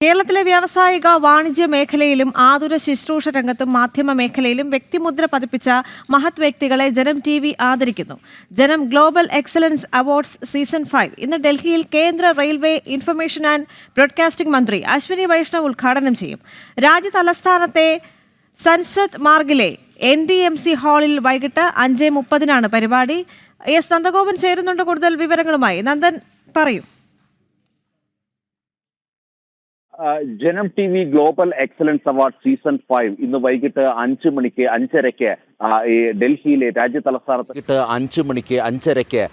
കേരളത്തിലെ വ്യാവസായിക വാണിജ്യ മേഖലയിലും ആതുര ശുശ്രൂഷ രംഗത്തും മാധ്യമ മേഖലയിലും വ്യക്തിമുദ്ര പതിപ്പിച്ച മഹത് വ്യക്തികളെ ജനം TV ആദരിക്കുന്നു. ജനം ഗ്ലോബൽ എക്സലൻസ് അവാർഡ്സ് സീസൺ 5 ഇന്ന് ഡൽഹിയിൽ കേന്ദ്ര റെയിൽവേ ഇൻഫർമേഷൻ ആൻഡ് ബ്രോഡ്കാസ്റ്റിംഗ് മന്ത്രി അശ്വിനി വൈഷ്ണവ് ഉദ്ഘാടനം ചെയ്യും. രാജ്യതലസ്ഥാനത്തെ സൻസദ് മാർഗിലെ NDMC ഹാളിൽ വൈകിട്ട് 5:30 പരിപാടി. എസ് നന്ദഗോപൻ ചേരുന്നുണ്ട് കൂടുതൽ വിവരങ്ങളുമായി. നന്ദൻ പറയൂ. ജനം TV global excellence award season 5 ഇന്ന് വൈകിട്ട് 5:30 ഈ ഡൽഹിയിലെ രാജ്യതലസ്ഥാനത്ത് 5:05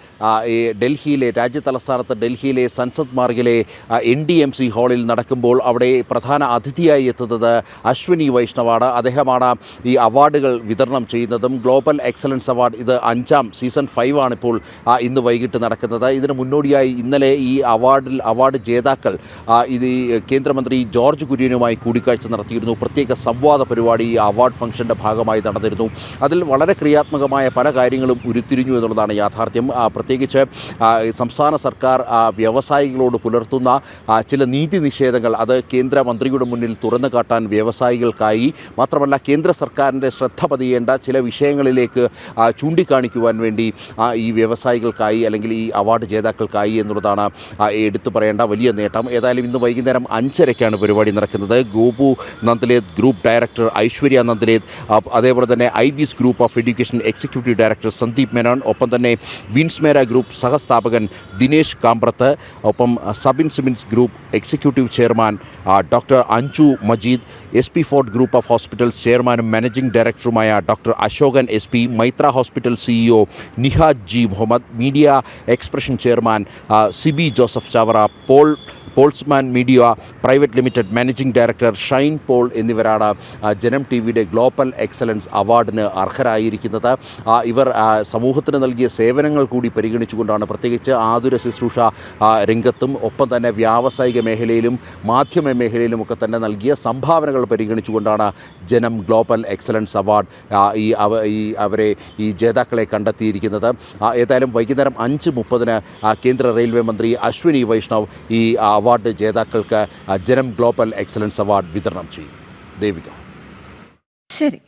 ഈ ഡൽഹിയിലെ രാജ്യതലസ്ഥാനത്ത് ഡൽഹിയിലെ സൻസദ് മാർഗിലെ NDMC ഹാളിൽ നടക്കുമ്പോൾ അവിടെ പ്രധാന അതിഥിയായി എത്തുന്നത് അശ്വിനി വൈഷ്ണവാണ്. അദ്ദേഹമാണ് ഈ അവാർഡുകൾ വിതരണം ചെയ്യുന്നതും. ഗ്ലോബൽ എക്സലൻസ് അവാർഡ് ഇത് 5ാം സീസൺ 5 ആണ് ഇപ്പോൾ ഇന്ന് വൈകിട്ട് നടക്കുന്നത്. ഇതിന് മുന്നോടിയായി ഇന്നലെ ഈ അവാർഡ് ജേതാക്കൾ ഇത് കേന്ദ്രമന്ത്രി ജോർജ് കുര്യനുമായി കൂടിക്കാഴ്ച നടത്തിയിരുന്നു. പ്രത്യേക സംവാദ പരിപാടി ഈ അവാർഡ് ഫംഗ്ഷന്റെ ഭാഗമായി നടന്നിരുന്നു. അതിൽ വളരെ ക്രിയാത്മകമായ പല കാര്യങ്ങളും ഉരുത്തിരിഞ്ഞു എന്നുള്ളതാണ് യാഥാർത്ഥ്യം. പ്രത്യേകിച്ച് സംസ്ഥാന സർക്കാർ വ്യവസായികളോട് പുലർത്തുന്ന ചില നീതി നിഷേധങ്ങൾ അത് കേന്ദ്രമന്ത്രിയുടെ മുന്നിൽ തുറന്നു കാട്ടാൻ വ്യവസായികൾക്കായി, മാത്രമല്ല കേന്ദ്ര സർക്കാരിൻ്റെ ശ്രദ്ധ പതിയേണ്ട ചില വിഷയങ്ങളിലേക്ക് ചൂണ്ടിക്കാണിക്കുവാൻ വേണ്ടി ഈ വ്യവസായികൾക്കായി അല്ലെങ്കിൽ ഈ അവാർഡ് ജേതാക്കൾക്കായി എന്നുള്ളതാണ് എടുത്തു പറയേണ്ട വലിയ നേട്ടം. ഏതായാലും ഇന്ന് വൈകുന്നേരം 5:30 പരിപാടി നടക്കുന്നത്. ഗോപു നന്ദലേത് ഗ്രൂപ്പ് ഡയറക്ടർ ഐശ്വര്യ നന്ദലേത്, അതേപോലെ തന്നെ IBS group of education executive director Sandeep Menon, ഒപ്പം തന്നെ വിൻസ്മേര ഗ്രൂപ്പ് സഹസ്ഥാപകൻ ദിനേശ് കാമ്പ്രത്ത്, ഒപ്പം Sabin Simins group executive chairman doctor Anju Majeed, SP fort group of hospitals ചെയർമാനും മാനേജിംഗ് ഡയറക്ടറുമായ doctor Ashokan SP, Maitra hospital CEO Nihad G Muhammad, media expression chairman Sibi Joseph Chavara, Paulsman media private limited managing director Shine Paul എന്നിവരാണ് Janam TVയുടെ global excellence അവാർഡിന് അർഹരായിരിക്കുന്നത്. ഇവർ സമൂഹത്തിന് നൽകിയ സേവനങ്ങൾ കൂടി പരിഗണിച്ചുകൊണ്ടാണ്, പ്രത്യേകിച്ച് ആതുര ശുശ്രൂഷ രംഗത്തും ഒപ്പം തന്നെ വ്യാവസായിക മേഖലയിലും മാധ്യമ മേഖലയിലുമൊക്കെ തന്നെ നൽകിയ സംഭാവനകൾ പരിഗണിച്ചുകൊണ്ടാണ് ജനം ഗ്ലോബൽ എക്സലൻസ് അവാർഡ് അവരെ ഈ ജേതാക്കളെ കണ്ടെത്തിയിരിക്കുന്നത്. ഏതായാലും വൈകുന്നേരം 5:30 കേന്ദ്ര റെയിൽവേ മന്ത്രി അശ്വിനി വൈഷ്ണവ് ഈ അവാർഡ് ജേതാക്കൾക്ക് ജനം ഗ്ലോബൽ എക്സലൻസ് അവാർഡ് വിതരണം ചെയ്യും. ദേവിക. ശരി.